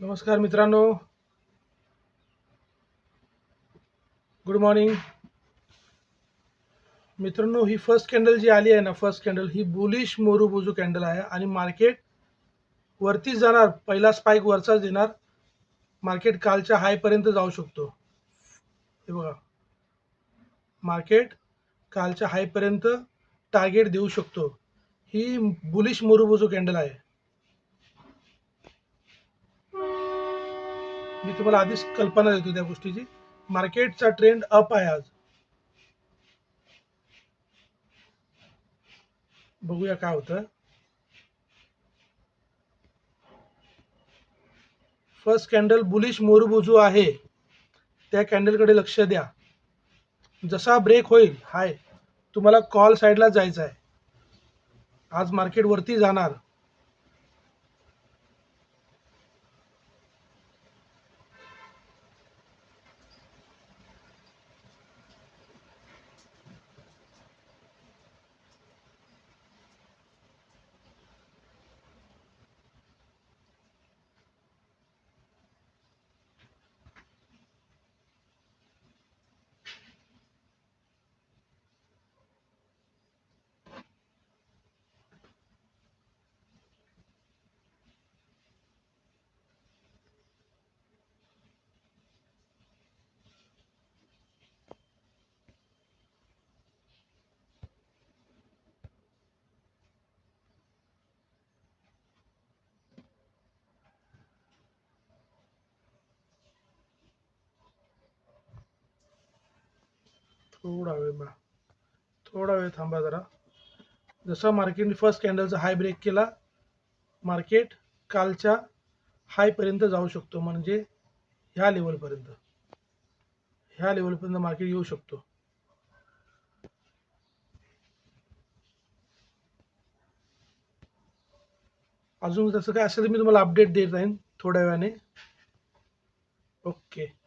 नमस्कार मित्रांनो, good morning. मित्रांनो, ही फर्स्ट कॅन्डल जी आली आहे ना, फर्स्ट कॅन्डल ही बुलिश मोरुबुजू कॅन्डल आहे आणि मार्केट वरती जाणार. पहिला स्पाइक वरचाच देणार. मार्केट कालच्या हाय पर्यंत जाऊ शकतो. हे बघा, मार्केट कालच्या हाय पर्यंत टार्गेट देऊ शकतो. ही बुलिश मोरुबुजू कॅन्डल आहे. मी तुम्हाला आधीच कल्पना देतो त्या गोष्टीची. मार्केटचा ट्रेंड अप आहे आज. बघूया काय होतं. फर्स्ट कॅन्डल बुलिश मोरुबुजू आहे, त्या कॅन्डलकडे लक्ष द्या. जसा ब्रेक होईल हाय, तुम्हाला कॉल साईडला जायचं आहे. आज मार्केट वरती जाणार. थोडा वेळ थांबा जरा. जसा मार्केटने फर्स्ट कॅन्डलचा हाय ब्रेक केला, मार्केट कालच्या हाय पर्यंत जाऊ शकतो. म्हणजे ह्या लेवलपर्यंत मार्केट येऊ शकतो. अजून तसं काय असेल तर मी तुम्हाला अपडेट देत राहीन थोड्या वेळाने. ओके.